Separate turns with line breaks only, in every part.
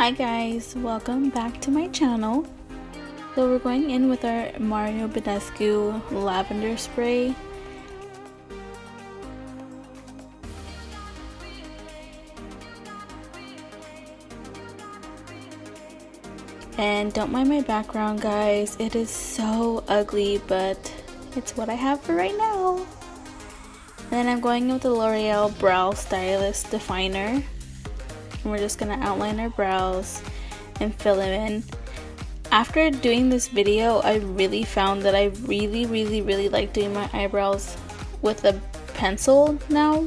Hi guys, welcome back to my channel. So we're going in with our badescu lavender spray. And don't mind my background guys, it is so ugly, but it's what I have for right now. And then I'm going in with the Loreal Brow Stylist Definer. And we're just gonna outline our brows and fill them in. After doing this video, I really found that I really like doing my eyebrows with a pencil now.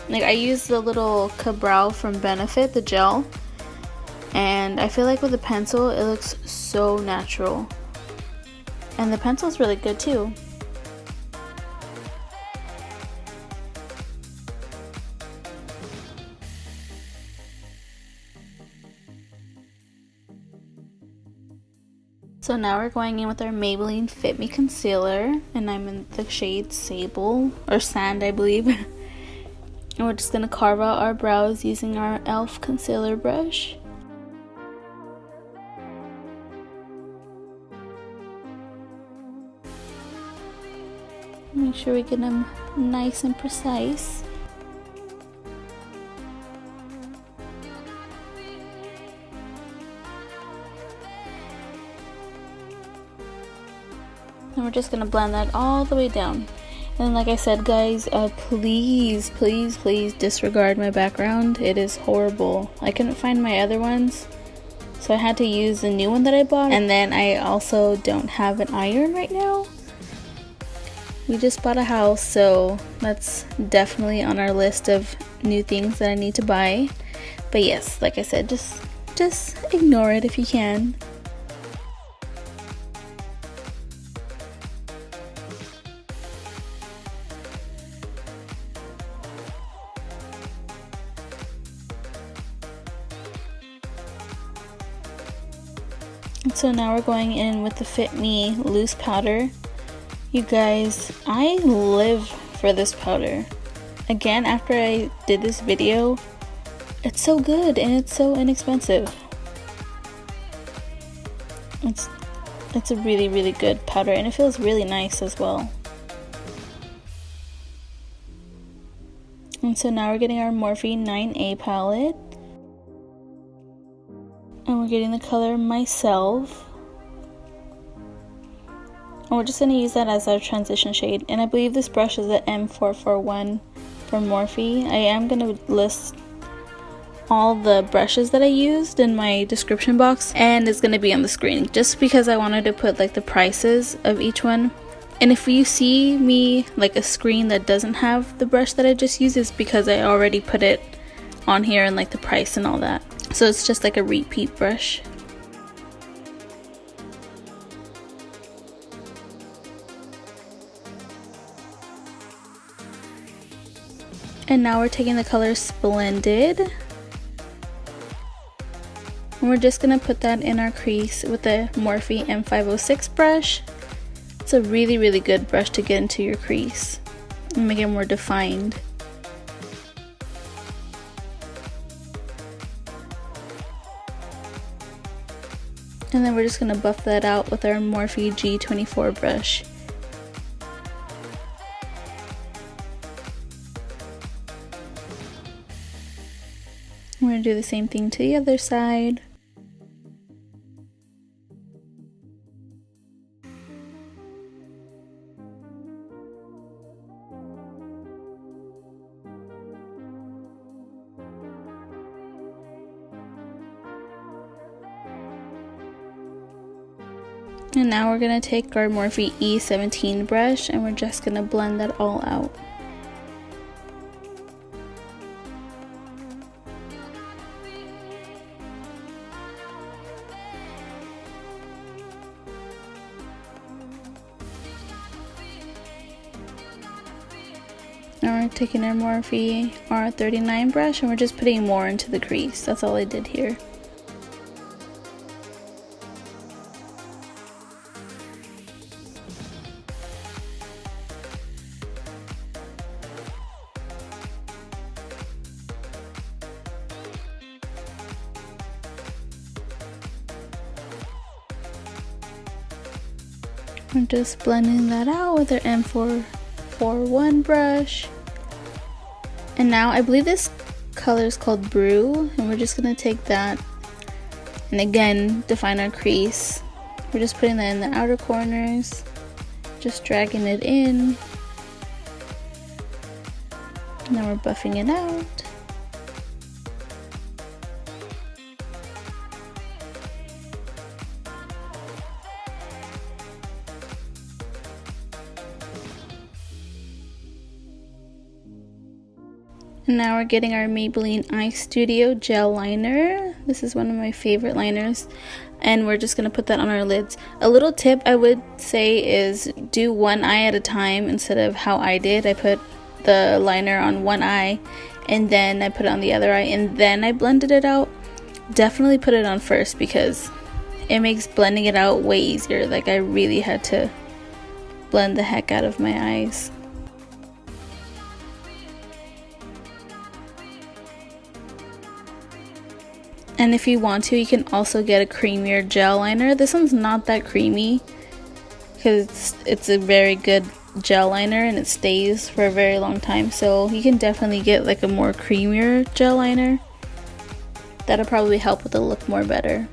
Like, I use the little Kapow from Benefit, the gel, and I feel like with a pencil it looks so natural, and the pencil is really good too. So now we're going in with our Maybelline Fit Me Concealer, and I'm in the shade Sable, or Sand I believe. And we're just going to carve out our brows using our e.l.f. concealer brush. Make sure we get them nice and precise. And we're just gonna blend that all the way down. And like I said guys, please disregard my background. It is horrible. I couldn't find my other ones, so I had to use the new one that I bought. And then I also don't have an iron right now. We just bought a house, so that's definitely on our list of new things that I need to buy. But yes, like I said, just ignore it if you can. So now we're going in with the Fit Me loose powder. You guys, I live for this powder. Again, after I did this video, it's so good and it's so inexpensive. It's a really good powder, and it feels really nice as well. And so now we're getting our Morphe 9A palette. And we're getting the color Myself. And we're just going to use that as our transition shade. And I believe this brush is the M441 from Morphe. I am going to list all the brushes that I used in my description box, and it's going to be on the screen, just because I wanted to put like the prices of each one. And if you see me like a screen that doesn't have the brush that I just used, it's because I already put it on here and like the price and all that. So it's just like a repeat brush. And now we're taking the color Splendid. And we're just going to put that in our crease with the Morphe M506 brush. It's a really good brush to get into your crease and make it more defined. And then we're just going to buff that out with our Morphe G24 brush. We're going to do the same thing to the other side. And now we're going to take our Morphe E17 brush, and we're just going to blend that all out. Now we're taking our Morphe R39 brush, and we're just putting more into the crease. That's all I did here. We're just blending that out with our M441 brush. And now I believe this color is called Brew, and we're just gonna take that and again define our crease. We're just putting that in the outer corners, just dragging it in. And now we're buffing it out. And now we're getting our Maybeline Eye Studio Gel liner. This is one of my favorite liners. And we're just going to put that on our lids. A little tip I would say is do one eye at a time instead of how I did. I put the liner on one eye and then I put it on the other eye and then I blended it out. Definitely put it on first because it makes blending it out way easier. Like I really had to blend the heck out of my eyes. And if you want to, you can also get a creamier gel liner. This one's not that creamy because it's a very good gel liner and it stays for a very long time. So you can definitely get like a more creamier gel liner. That'll probably help with the look more better.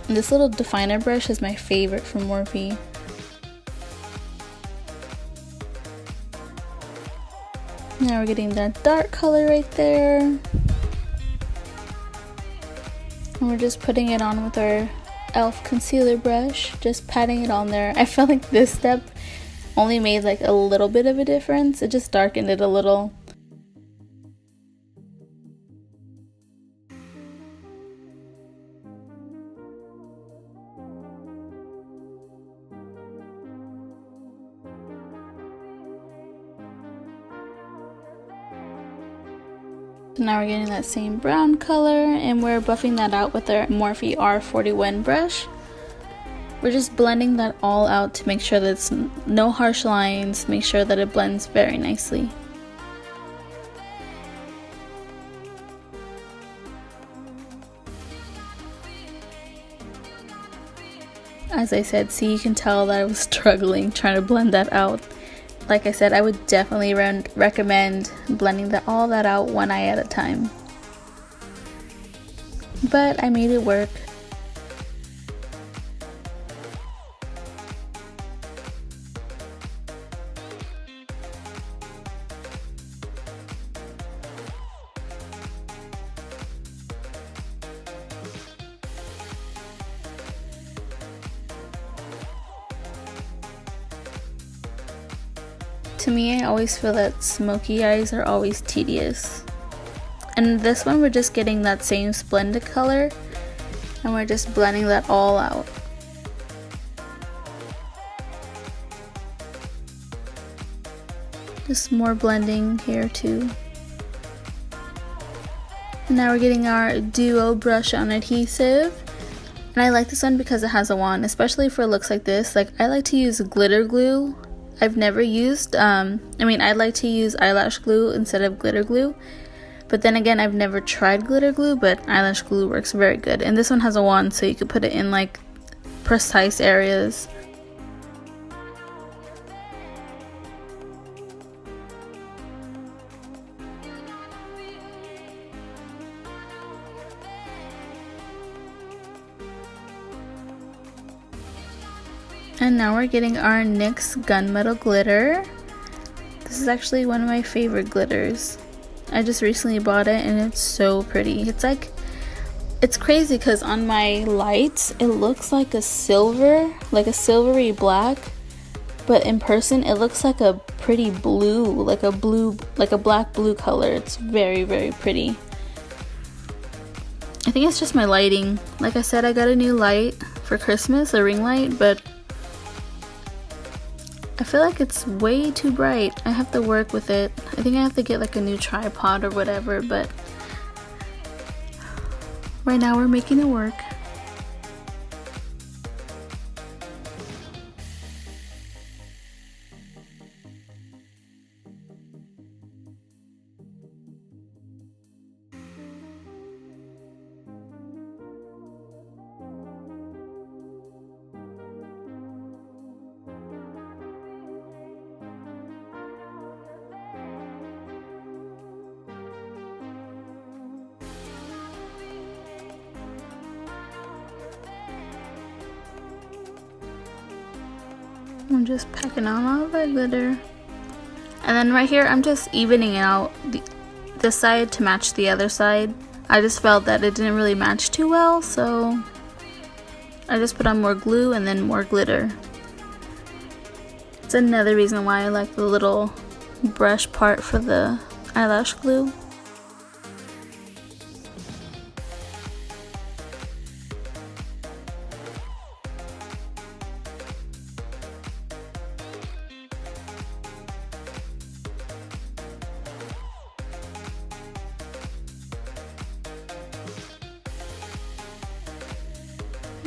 And this little definer brush is my favorite from Morphe. Now we're getting that dark color right there. And we're just putting it on with our e.l.f. concealer brush, just patting it on there. I felt like this step only made like a little bit of a difference. It just darkened it a little. So now we're getting that same brown color and we're buffing that out with our Morphe R41 brush. We're just blending that all out to make sure that it's no harsh lines, make sure that it blends very nicely. As I said, see, you can tell that I was struggling trying to blend that out. Like I said, I would definitely recommend blending all that out one eye at a time. But I made it work. To me, I always feel that smoky eyes are always tedious. And this one, we're just getting that same Splendid color and we're just blending that all out. Just more blending here too. And now we're getting our Duo Brush-On Adhesive. And I like this one because it has a wand, especially for looks like this. Like, I like to use glitter glue. I've never used, I'd like to use eyelash glue instead of glitter glue. But then again, I've never tried glitter glue, but eyelash glue works very good. And this one has a wand, so you could put it in like precise areas. And now we're getting our Nyx Gunmetal Glitter. This is actually one of my favorite glitters. I just recently bought it and it's so pretty. It's crazy because on my lights it looks like a silver, like a silvery black, but in person it looks like a pretty blue, like a black blue color. It's very, very pretty. I think it's just my lighting. Like I said, I got a new light for Christmas, a ring light, but I feel like it's way too bright. I have to work with it. I think I have to get like a new tripod or whatever, but right now we're making it work. I'm just packing on all that glitter. And then right here, I'm just evening out this side to match the other side. I just felt that it didn't really match too well, so I just put on more glue and then more glitter. It's another reason why I like the little brush part for the eyelash glue.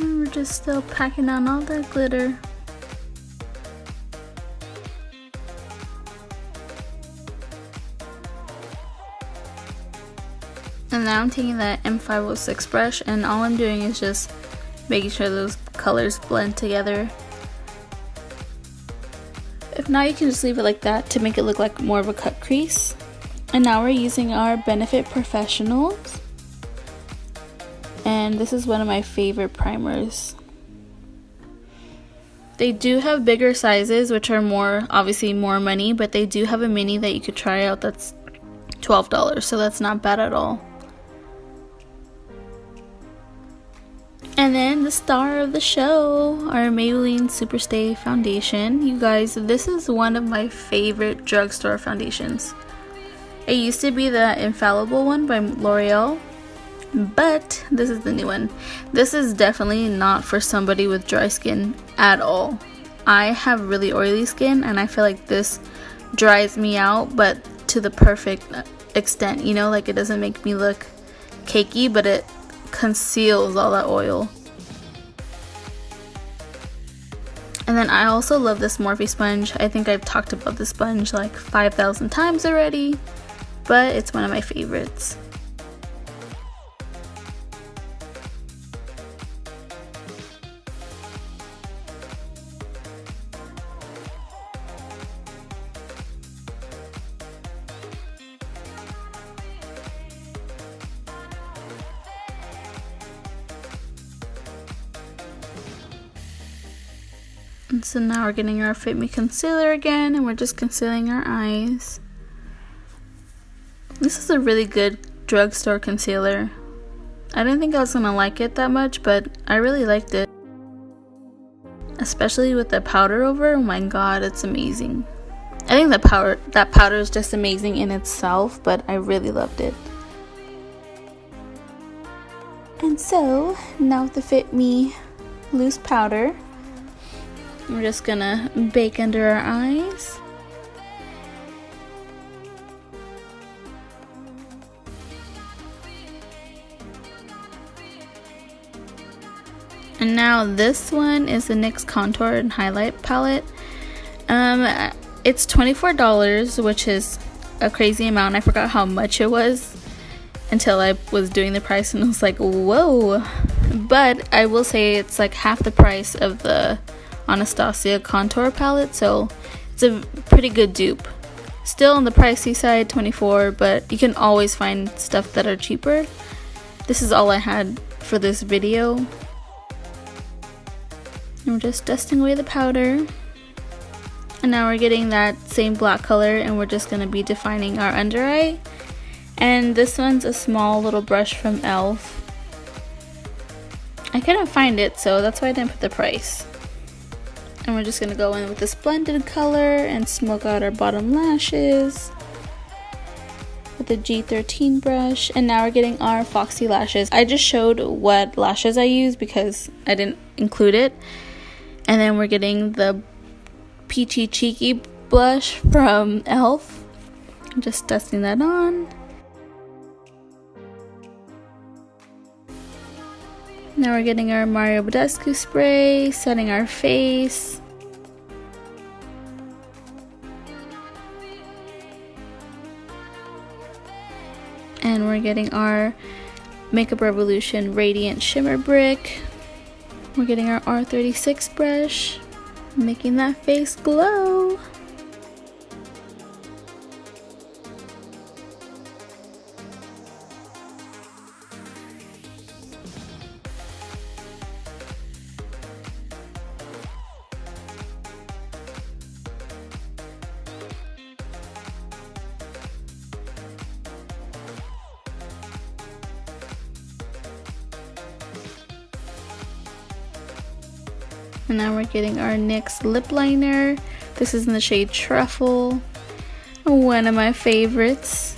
And we're just still packing on all that glitter. And now I'm taking that M506 brush and all I'm doing is just making sure those colors blend together. If not, you can just leave it like that to make it look like more of a cut crease. And now we're using our Benefit Professionals. And this is one of my favorite primers. They do have bigger sizes, which are obviously more money, but they do have a mini that you could try out that's $12, so that's not bad at all. And then the star of the show, our Maybelline Superstay foundation. You guys, this is one of my favorite drugstore foundations. It used to be the Infallible one by Loreal, but this is the new one. This is definitely not for somebody with dry skin at all. I have really oily skin and I feel like this dries me out, but to the perfect extent, you know, like it doesn't make me look cakey, but it conceals all that oil. And then I also love this Morphe sponge. I think I've talked about this sponge like 5,000 times already, but it's one of my favorites. And so now we're getting our Fit Me concealer again, and we're just concealing our eyes. This is a really good drugstore concealer. I didn't think I was gonna like it that much, but I really liked it. Especially with the powder over, oh my god, it's amazing. I think that powder is just amazing in itself, but I really loved it. And so, now with the Fit Me loose powder, we're just gonna bake under our eyes. And now this one is the NYX Contour and Highlight Palette. It's $24, which is a crazy amount. I forgot how much it was until I was doing the price and I was like, whoa. But I will say it's like half the price of the Anastasia contour palette, so it's a pretty good dupe. Still on the pricey side, $24, but you can always find stuff that are cheaper. This is all I had for this video. And we're just dusting away the powder. And now we're getting that same black color and we're just going to be defining our under eye. And this one's a small little brush from e.l.f. I couldn't find it, so that's why I didn't put the price. And we're just going to go in with this blended color and smoke out our bottom lashes with the G13 brush. And now we're getting our Foxy lashes. I just showed what lashes I use because I didn't include it. And then we're getting the Peachy Cheeky blush from e.l.f. I'm just dusting that on. Now we're getting our Mario Badescu spray, setting our face. And we're getting our Makeup Revolution Radiant Shimmer Brick. We're getting our R36 brush, making that face glow. And now we're getting our NYX lip liner. This is in the shade Truffle, one of my favorites.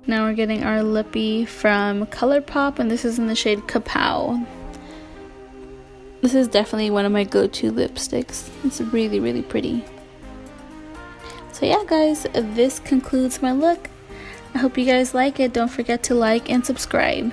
Now we're getting our lippy from Colourpop, and this is in the shade Kapow. This is definitely one of my go-to lipsticks. It's really, really pretty. So yeah, guys, this concludes my look. I hope you guys like it. Don't forget to like and subscribe.